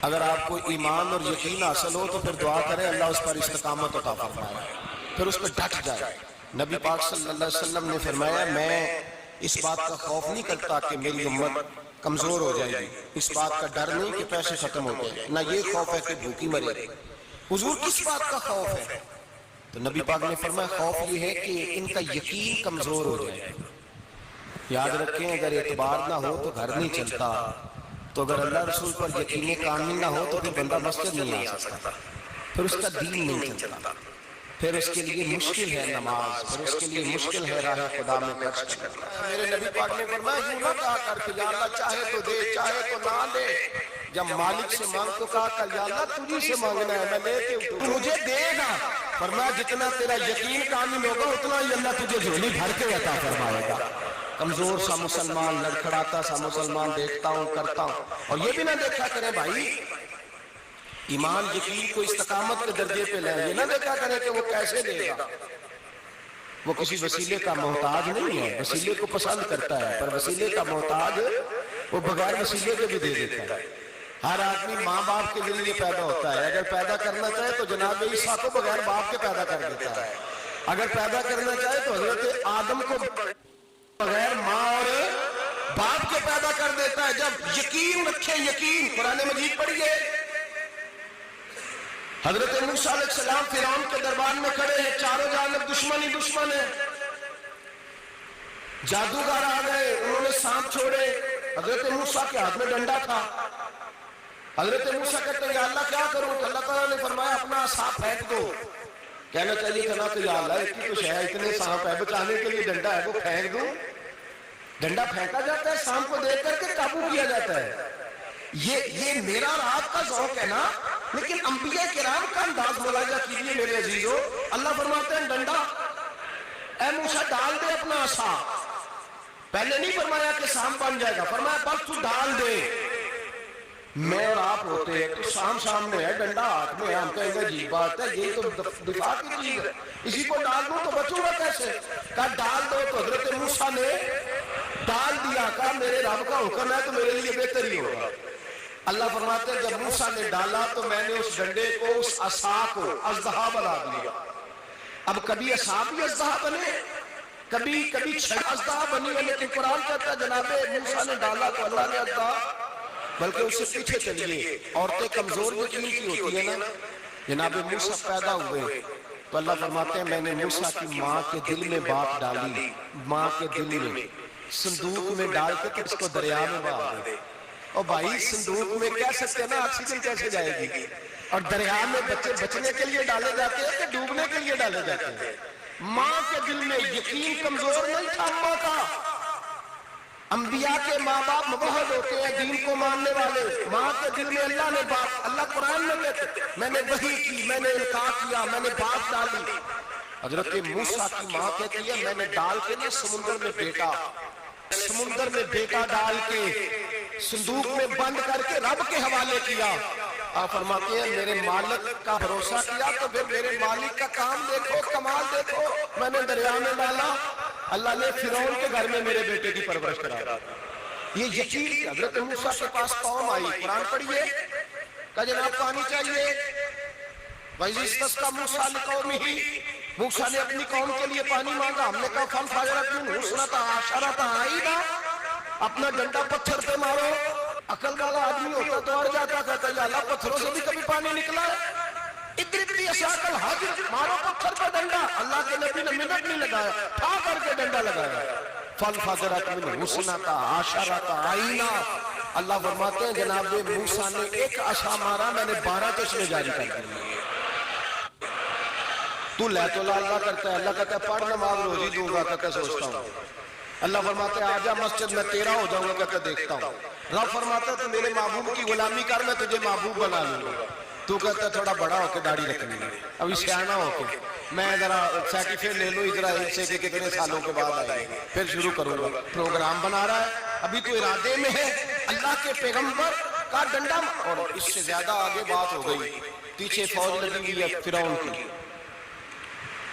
اگر آپ کو ایمان اور یقین حاصل ہو تو پھر دعا کریں اللہ اس پر استقامت عطا فرمائے، پھر اس پہ ڈٹ جائے۔ نبی پاک صلی اللہ علیہ وسلم نے فرمایا میں اس بات کا خوف نہیں کرتا کہ میری امت کمزور ہو جائے گی، اس بات کا ڈر نہیں کہ پیسے ختم ہو جائے، نہ یہ خوف ہے کہ بھوکی مرے گی۔ حضور کس بات کا خوف ہے؟ تو نبی پاک نے فرمایا خوف یہ ہے کہ ان کا یقین کمزور ہو جائے۔ یاد رکھیں اگر اعتبار نہ ہو تو گھر نہیں چلتا، تو اگر اللہ رسول پر یقین کامل نہ ہو تو پھر بندہ مسجد نہیں آ سکتا، پھر اس کا دین نہیں چلتا، پھر اس کے لیے مشکل ہے نماز، پھر اس کے لیے مشکل ہے راہ خدا میں خرچ کرنا۔ میرے نبی پاک نے فرمایا یوں نہ کہا کر کہ یا اللہ چاہے تو دے چاہے تو نہ دے، جب مالک سے مانگ تو کہا کر یا اللہ تجھی سے مانگنا ہے میں لے کے تو مجھے دے گا۔ فرمایا جتنا تیرا یقین کامل ہوگا اتنا ہی اللہ تجھے جھولی بھر کے عطا فرمائے گا۔ کمزور سا مسلمان، لڑکھڑاتا سا مسلمان دیکھتا ہوں کرتا ہوں، اور یہ بھی نہ دیکھا کریں بھائی ایمان یقین کو استقامت کے درجے پہ لیں، یہ نہ دیکھا کریں کہ وہ کیسے دے گا، وہ کسی وسیلے کا محتاج نہیں ہے، وسیلے کو پسند کرتا ہے، پر وسیلے کا محتاج وہ بغیر وسیلے کے بھی دے دیتا ہے۔ ہر آدمی ماں باپ کے ذریعے پیدا ہوتا ہے، اگر پیدا کرنا چاہے تو جناب عیسیٰ کو بغیر باپ کے پیدا کر دیتا ہے، اگر پیدا کرنا چاہے تو حضرت آدم کو بغیر ماں اور باپ کے پیدا کر دیتا ہے۔ جب یقین رکھے، یقین قرآن مجید پڑھیے، حضرت موسیٰ علیہ السلام فرعون کے دربار میں کھڑے ہیں، چاروں جانب دشمن ہی دشمن ہے، جادوگر آ گئے، انہوں نے سانپ چھوڑے، حضرت موسیٰ کے ہاتھ میں ڈنڈا تھا۔ حضرت موسیٰ کہتے ہیں یا اللہ کیا کروں؟ تو اللہ تعالیٰ نے فرمایا اپنا عصا پھینک دو۔ کہنا چاہیے تھا نا کہ یا اللہ ایک ہی تو شے ہے، اتنے سانپ ہے، بچانے کے لیے ڈنڈا ہے وہ پھینک دوں؟ ڈنڈا پھینکا جاتا ہے، سانپ کو دیکھ کر کے قابو کیا جاتا ہے۔ یہ میرا اور آپ کا ذوق ہے نا، لیکن انبیاء کرام کا انداز ملاحظہ کیجیے میرے عزیزو۔ اللہ فرماتے ہیں ڈنڈا اے موسیٰ ڈال دے اپنا عصا، پہلے نہیں فرمایا کہ سانپ بن جائے گا، فرمایا بس تو ڈال دے۔ میں اور آپ ہوتے ہیں تو سامنے ہے، ڈنڈا ہاتھ میں ہے، ہم کہیں گے عجیب بات ہے، یہ تو دفاع کی چیز ہے، اسی کو ڈال دوں تو بچوں گا کیسے؟ کہا ڈال دو، تو حضرت موسیٰ نے ڈال دیا، کہا میرے رب کا حکم ہے تو میرے لیے بہتر ہی ہوگا۔ اللہ فرماتے ہیں جب موسیٰ نے ڈالا تو میں نے اس ڈنڈے کو، اس عصا کو اژدہا بنا دیا۔ اب کبھی عصا بھی اژدہا بنے، کبھی چھڑ اژدہا بنی ہے، لیکن قرآن کہتا ہے جناب موسیٰ نے ڈالا تو اللہ نے اژدہا، بلکہ اس سے پیچھے چلیے، عورتیں کمزور یقین کی ہوتی ہیں نا، جناب موسیٰ پیدا ہوئے تو اللہ فرماتے ہیں میں نے موسیٰ کی ماں کے دل میں بات ڈالی، ماں کے دل میں صندوق میں ڈال کے کہ اس کو دریا میں بہا دے۔ اور بھائی صندوق میں کہہ سکتے ہیں نا آکسیجن کیسے جائے گی، اور دریا میں بچے بچنے کے لیے ڈالے جاتے ہیں کہ ڈوبنے کے لیے ڈالے جاتے ہیں؟ ماں کے دل میں یقین کمزور نہیں تھا اماں کا۔ انبیاء کے ماں باپ موحد ہوتے ہیں، دین کو ماننے والے، ماں کے دل میں اللہ نے بات، اللہ قرآن میں کہتے میں نے وحی کی، میں نے القاء کیا، میں نے بات ڈالی۔ حضرت موسیٰ کی ماں کہتی ہے میں نے ڈال کے نا سمندر میں بیٹا ڈال کے صندوق میں بند کر کے رب کے حوالے کیا۔ آپ فرماتے ہیں میرے مالک کا بھروسہ کیا تو پھر میرے مالک کا کام دیکھو، کمال دیکھو، میں نے دریا میں ڈالا، اللہ نے فرعون کے گھر میں میرے بیٹے کی پرورش کرا۔ یہ یقین حضرت موسیٰ کے پاس قوم آئی، قرآن پڑھیے، کہا جناب پانی چاہیے، وَإِذِ اسْتَسْقَىٰ مُوسَىٰ لِقَوْمِهِ، موسیٰ نے اپنی قوم کے لیے پانی مانگا، ہم نے کہا فَانْفَجَرَتْ مِنْهُ اثْنَتَا عَشَرَةَ عَيْنًا، اپنا ڈنڈا پتھر پہ مارو۔ عقل والا آدمی ہوتا تو اڑ جاتا، کہتا ہے یا اللہ پتھروں سے بھی کبھی پانی نکلا ہے؟ ادرک عصاک الحجر، مارو پتھر پہ ڈنڈا۔ اللہ کے نبی نے منٹ نہیں لگایا، تھا کر کے ڈنڈا لگایا۔ فَانْفَجَرَتْ مِنْهُ اثْنَتَا عَشَرَةَ عَيْنًا، اللہ فرماتے ہیں جناب موسیٰ نے ایک عصا مارا، میں نے 12 چشمے جاری کر دیے۔ تو لے تو اللہ کرتا ہے، اللہ کہتا ہے پڑھ نماز روزی دوں گا، کہتا سوچتا ہوں۔ اللہ فرماتا ہے آجا مسجد میں تیرا ہو جاؤں گا، کہتا دیکھتا ہوں۔ رب فرماتا ہے تو میرے محبوب کی غلامی کر، میں تجھے محبوب بنا لوں گا۔ تو کہتا ہے تھوڑا بڑا ہو کے داڑھی رکھنی ہے، ابھی سیانا ہو کے میں ذرا سرٹیفکیٹ لے لوں ذرا ایک سے کہ کتنے سالوں کے بعد آئے گا، پھر شروع کروں گا۔ پروگرام بنا رہا ہے، ابھی تو ارادے میں ہے۔ اللہ کے پیغمبر کا ڈنڈا، اور اس سے زیادہ آگے بات ہو گئی، پیچھے فوج لگی ہوئی ہے فرعون کی،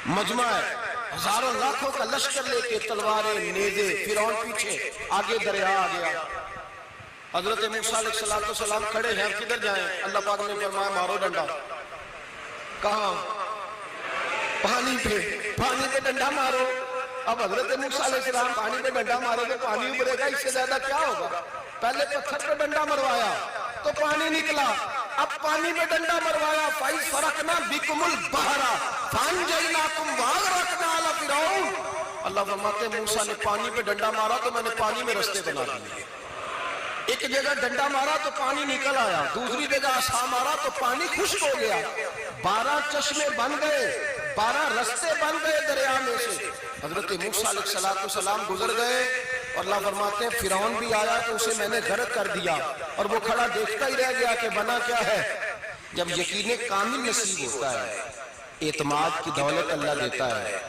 مجمع ہے، ہزاروں لاکھوں کا لشکر لے کے، تلواریں نیزے، فرعون پیچھے، آگے دریا آ گیا۔ حضرت موسیٰ علیہ السلام کھڑے ہیں، کدھر جائیں؟ اللہ پاک نے فرمایا مارو ڈنڈا۔ کہاں؟ پانی پہ ڈنڈا مارو۔ اب حضرت موسیٰ علیہ السلام پانی پہ ڈنڈا مارو تو پانی ابھرے گا، اس سے زیادہ کیا ہوگا؟ پہلے پتھر پہ ڈنڈا مروایا تو پانی نکلا، اب پانی پہ ڈنڈا مروایا، فَإِذْ فَرَقْنَا بِكُمُ الْبَحْرَ فَأَنْجَيْنَاكُمْ وَأَغْرَقْنَا آلَ فِرْعَوْنَ۔ اللہ فرماتے ہیں موسیٰ نے پانی پہ ڈنڈا مارا تو میں نے پانی میں رستے بنا دیے۔ ایک جگہ ڈنڈا مارا تو پانی نکل آیا، دوسری جگہ عصا مارا تو پانی خشک ہو گیا، 12 چشمے بن گئے، 12 رستے بن گئے دریا میں سے۔ حضرت موسیٰ علیہ السلام گزر گئے اور اللہ فرماتے ہیں فرعون بھی آیا تو اسے میں نے غرق کر دیا، اور وہ کھڑا دیکھتا ہی رہ گیا کہ بنا کیا ہے۔ جب یقین کامل نصیب ہوتا ہے، اعتماد کی دولت اللہ دیتا ہے،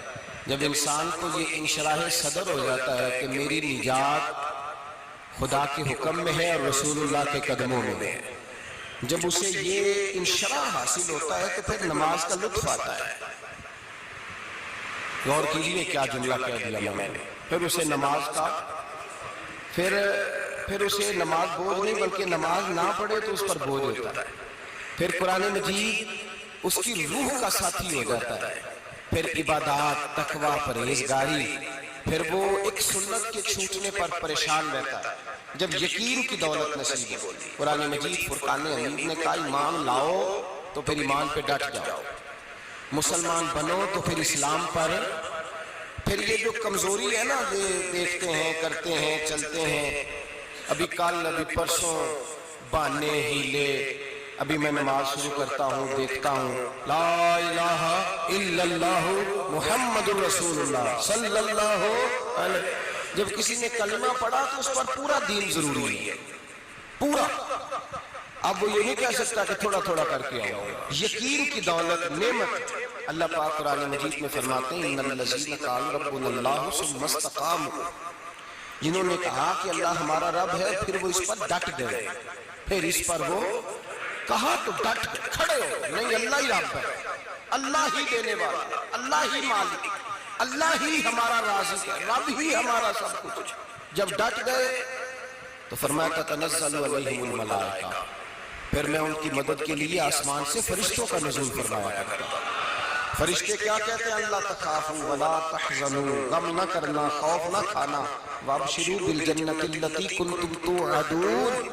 جب انسان کو یہ انشراح صدر ہو جاتا ہے کہ میری نجات خدا کے حکم میں ہے اور رسول اللہ کے قدموں میں ہے، جب اسے یہ انشراح حاصل ہوتا ہے تو پھر نماز کا لطف آتا ہے۔ غور کیجئے کیا جملہ کہہ دیا میں نے، پھر اسے نماز کا پھر اسے نماز بوجھ نہیں بلکہ نماز نہ پڑھے تو اس پر بوجھ ہوتا ہے، پھر قرآن مجید اس کی روح کا ساتھی ہو جاتا ہے، پھر عبادات، تقوی، پرہیزگاری، پھر وہ ایک سنت کے چھوٹنے پر پریشان رہتا ہے۔ جب یقین کی دولت نصیب ہو، قرآن مجید فرقان حمید نے کہا ایمان لاؤ تو پھر ایمان پہ ڈٹ جاؤ، مسلمان بنو تو پھر اسلام پر۔ پھر یہ جو کمزوری ہے نا، یہ دیکھتے ہیں، کرتے ہیں، چلتے ہیں، ابھی کل ابھی پرسوں بہانے ہیلے، ابھی میں نماز شروع کرتا ہوں دیکھتا ہوں لا الہ الا اللہ محمد الرسول اللہ صلی اللہ علیہ۔ جب کسی نے کلمہ پڑھا تو اس پر پورا دین ضروری ہے، پورا۔ اب وہ یہ نہیں کہہ سکتا کہ تھوڑا تھوڑا کر کے آؤ۔ یقین کی دولت، نعمت، اللہ پاک قرآن مجید میں فرماتے ہیں ان الذین قالوا ربنا اللہ ثم استقاموا، جنہوں نے کہا کہ اللہ ہمارا رب ہے پھر وہ اس پر ڈٹ گئے، پھر اس پر وہ کہا تو ڈٹ گئے، کھڑے ہو، نہیں اللہ ہی رب ہے، اللہ ہی دینے والا، اللہ ہی مالک، اللہ ہی ہمارا رازق ہے، رب ہی ہمارا سب کچھ۔ جب ڈٹ گئے تو فرمایا تتنزل علیہم الملائکہ، پھر میں ان کی مدد کے لیے آسمان سے فرشتوں کا نزول فرمایا کرتا۔ فرشتے کیا کہتے ہیں؟ اللہ تخافوا ولا تحزنوا، غم نہ کرنا، خوف نہ کھانا، وابشروا بالجنۃ التی کنتم توعدون،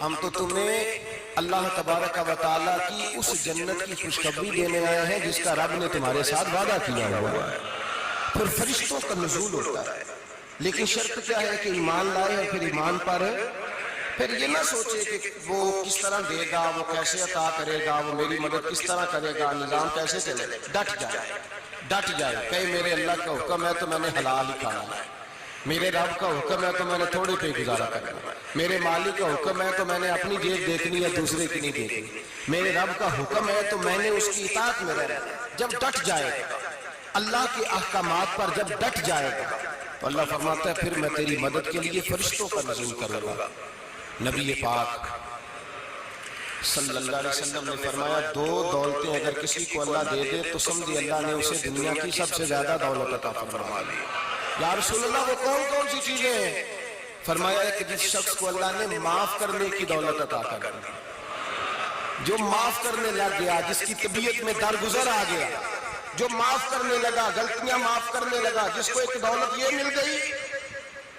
ہم تو تمہیں اللہ تبارک و تعالیٰ کی اس جنت کی خوشخبری دینے آئے ہیں جس کا رب نے تمہارے ساتھ وعدہ کیا ہوا ہے۔ پھر فرشتوں کا نزول ہوتا ہے، لیکن شرط کیا ہے کہ ایمان لائے، اور پھر ایمان پر پھر یہ نہ سوچے کہ وہ کس طرح دے گا، وہ کیسے عطا کرے گا، وہ میری مدد کس طرح کرے گا، نظام کیسے چلے گا۔ ڈٹ جائے کہ میرے اللہ کا حکم ہے تو میں نے حلال ہی کھانا ہے، میرے رب کا حکم ہے تو میں نے تھوڑے پہ گزارا کرنا ہے، میرے مالک کا حکم ہے تو میں نے اپنی جیب دیکھنی ہے، دوسرے کی نہیں دیکھنی، میرے رب کا حکم ہے تو میں نے اس کی اطاعت میں رہنا۔ جب ڈٹ جائے گا اللہ کے احکامات پر، جب ڈٹ جائے گا تو اللہ فرماتا ہے پھر میں تیری مدد کے لیے فرشتوں کا نزول کروں گا۔ نبی پاک صلی اللہ علیہ وسلم نے فرمایا 2 دولتیں اگر کسی کو اللہ دے دے تو سمجھے اللہ نے اسے دنیا کی سب سے زیادہ دولت عطا فرما دی۔ یا رسول اللہ وہ کون کون سی چیزیں ہیں؟ فرمایا ہے کہ جس شخص کو اللہ نے معاف کرنے کی دولت عطا کر دی، جو معاف کرنے لگ گیا، جس کی طبیعت میں درگزر آ گیا، جو معاف کرنے لگا، غلطیاں معاف کرنے لگا، جس کو ایک دولت یہ مل گئی۔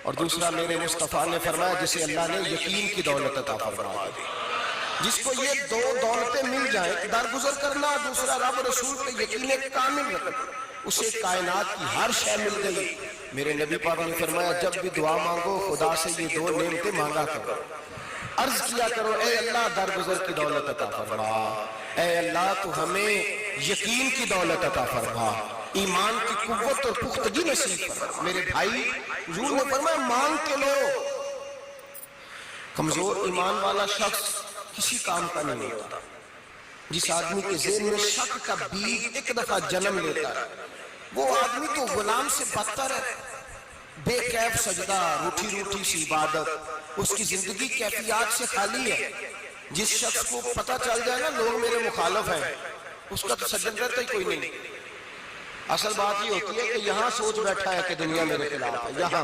اور دوسرا میرے مصطفیٰ نے فرمایا جسے اللہ نے یقین کی دولت عطا فرما دی، جس کو یہ 2 دولتیں مل جائیں، درگزر کرنا، دوسرا رب رسول پہ یقین کامل رکھنا، اسے کائنات کی ہر شے مل گئی۔ میرے نبی پاک نے فرمایا جب بھی دعا مانگو خدا سے یہ 2 نعمتیں مانگا کرو، عرض کیا کرو اے اللہ درگزر کی دولت عطا فرما، اے اللہ تو ہمیں یقین کی دولت عطا فرما، ایمان کی قوت اور پختگی نصیب فرما۔ میرے بھائی حضور نے فرمایا مانگ کے لو۔ کمزور ایمان والا شخص کسی کام کا نہیں ہوتا۔ جس آدمی کے ذہن میں شک کا بیج ایک دفعہ جنم لیتا ہے وہ آدمی تو غلام سے بدتر ہے، بے کیف سجدہ، روٹھی روٹھی سی عبادت، اس کی زندگی کیفیات سے خالی ہے۔ جس شخص کو پتہ چل جائے نا لوگ میرے مخالف ہیں، اس کا تو سجن رہتا ہی کوئی نہیں۔ اصل بات یہ ہوتی ہے کہ یہاں سوچ بیٹھا ہے کہ دنیا میرے خلاف ہے، یہاں